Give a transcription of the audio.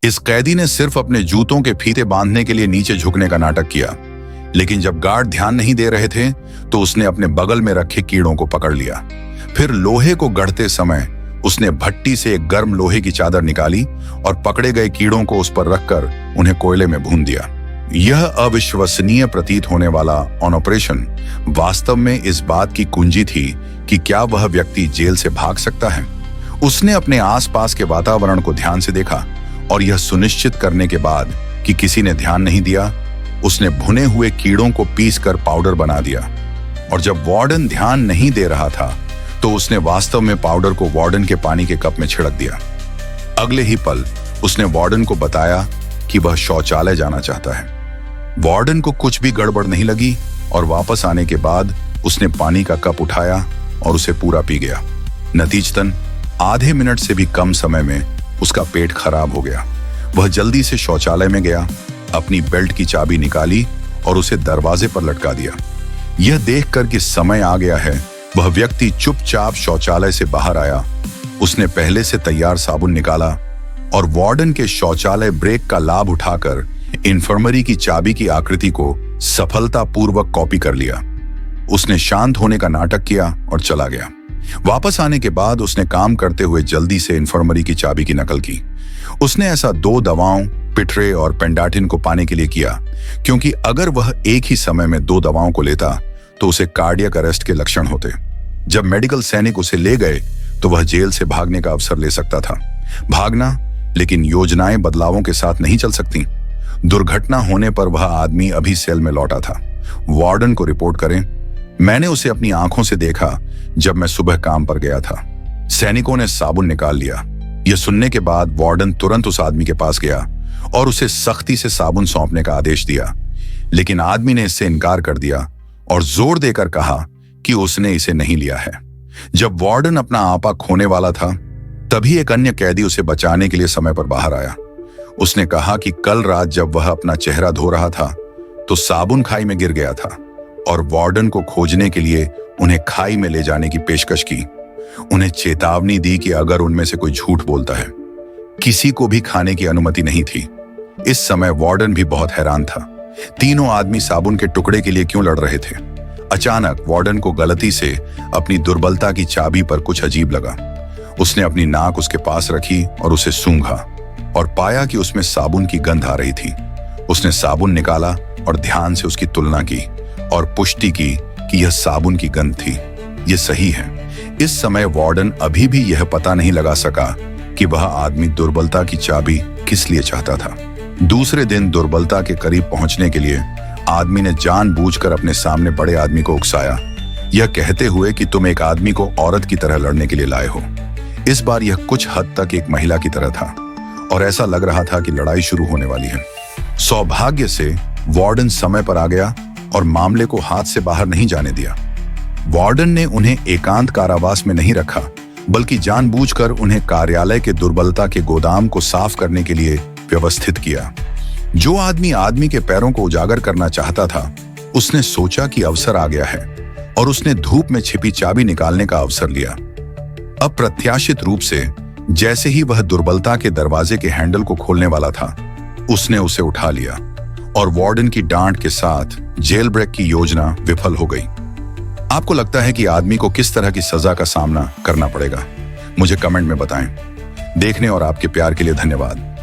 इस कैदी ने सिर्फ अपने जूतों के फीते बांधने के लिए नीचे झुकने का नाटक किया, लेकिन जब गार्ड ध्यान नहीं दे रहे थे तो उसने अपने बगल में रखे कीड़ों को पकड़ लिया। फिर लोहे को गढ़ते समय उसने भट्टी से एक गर्म लोहे की चादर निकाली और पकड़े गए कीड़ों को उस पर रखकर उन्हें कोयले में भून दिया। यह अविश्वसनीय प्रतीत होने वाला ऑपरेशन वास्तव में इस बात की कुंजी थी कि क्या वह व्यक्ति जेल से भाग सकता है। उसने अपने आसपास के वातावरण को ध्यान से देखा और यह सुनिश्चित करने के बाद कि किसी ने ध्यान नहीं दिया, उसने भुने हुए कीड़ों को पीसकर पाउडर बना दिया। और जब वार्डन ध्यान नहीं दे रहा था तो उसने वास्तव में पाउडर को वार्डन के पानी के कप में छिड़क दिया। अगले ही पल उसने वार्डन को बताया कि वह शौचालय जाना चाहता है। वार्डन को कुछ भी गड़बड़ नहीं लगी और वापस आने के बाद उसने पानी का कप उठाया और उसे पूरा पी गया। नतीजतन आधे मिनट से भी कम समय में उसका पेट खराब हो गया। वह जल्दी से शौचालय में गया, अपनी बेल्ट की चाबी निकाली और उसे दरवाजे पर लटका दिया। यह देखकर कि समय आ गया है, वह व्यक्ति चुपचाप शौचालय से बाहर आया। उसने पहले से तैयार साबुन निकाला और वार्डन के शौचालय ब्रेक का लाभ उठाकर इन्फर्मरी की चाबी की आकृति को सफलतापूर्वक कॉपी कर लिया। उसने शांत होने का नाटक किया और चला गया। वापस आने के बाद उसने काम करते हुए जल्दी से इन्फर्मरी की चाबी की नकल की। उसने ऐसा 2 दवाओं पिट्रे और पेंडाटिन को पाने के लिए किया, क्योंकि अगर वह एक ही समय में 2 दवाओं को लेता तो उसे कार्डियक अरेस्ट के लक्षण होते। जब मेडिकल सैनिक उसे ले गए तो वह जेल से भागने का अवसर ले सकता था। भागना, लेकिन योजनाएं बदलावों के साथ नहीं चल सकती। दुर्घटना होने पर वह आदमी अभी सेल में लौटा था। वार्डन को रिपोर्ट करें, मैंने उसे अपनी आंखों से देखा जब मैं सुबह काम पर गया था। सैनिकों ने साबुन निकाल लिया। यह सुनने के बाद वार्डन तुरंत उस आदमी के पास गया और उसे सख्ती से साबुन सौंपने का आदेश दिया, लेकिन आदमी ने इससे इनकार कर दिया और जोर देकर कहा कि उसने इसे नहीं लिया है। जब वार्डन अपना आपा खोने वाला था, तभी एक अन्य कैदी उसे बचाने के लिए समय पर बाहर आया। उसने कहा कि कल रात जब वह अपना चेहरा धो रहा था तो साबुन खाई में गिर गया था और वार्डन को खोजने के लिए उन्हें खाई में ले जाने की पेशकश की। उन्हें चेतावनी दी कि अगर उनमें से कोई झूठ बोलता है, किसी को भी खाने की अनुमति नहीं थी। इस समय वार्डन भी बहुत हैरान था। तीनों आदमी साबुन के टुकड़े के लिए क्यों लड़ रहे थे। अचानक वार्डन को गलती से अपनी दुर्बलता की चाबी पर कुछ अजीब लगा। उसने अपनी नाक उसके पास रखी और उसे सूंघा और पाया कि उसमें साबुन की गंध आ रही थी। उसने साबुन निकाला और ध्यान से उसकी तुलना की और पुष्टि की कि यह साबुन की गंध थी। यह सही है। इस समय वार्डन अभी भी यह पता नहीं लगा सका कि वह आदमी दुर्बलता की चाबी किस लिए चाहता था। दूसरे दिन दुर्बलता के करीब पहुंचने के लिए आदमी ने जानबूझकर अपने सामने बड़े आदमी को उकसाया, यह कहते हुए कि तुम एक आदमी को औरत की तरह लड़ने के लिए लाए हो। इस बार यह कुछ हद तक एक महिला की तरह था और ऐसा लग रहा था कि लड़ाई शुरू होने वाली है। सौभाग्य से वार्डन समय पर आ गया और मामले को हाथ से बाहर नहीं जाने दिया। वार्डन ने उन्हें एकांत कारावास में नहीं रखा, बल्कि जानबूझकर उन्हें कार्यालय के दुर्बलता के गोदाम को साफ करने के लिए व्यवस्थित किया। जो आदमी के पैरों को उजागर करना चाहता था, उसने सोचा कि अवसर आ गया है और उसने धूप में छिपी चाबी निकालने का अवसर लिया। अप्रत्याशित रूप से जैसे ही वह दुर्बलता के दरवाजे के हैंडल को खोलने वाला था, उसने उसे उठा लिया और वार्डन की डांट के साथ जेल ब्रेक की योजना विफल हो गई। आपको लगता है कि आदमी को किस तरह की सजा का सामना करना पड़ेगा? मुझे कमेंट में बताएं। देखने और आपके प्यार के लिए धन्यवाद।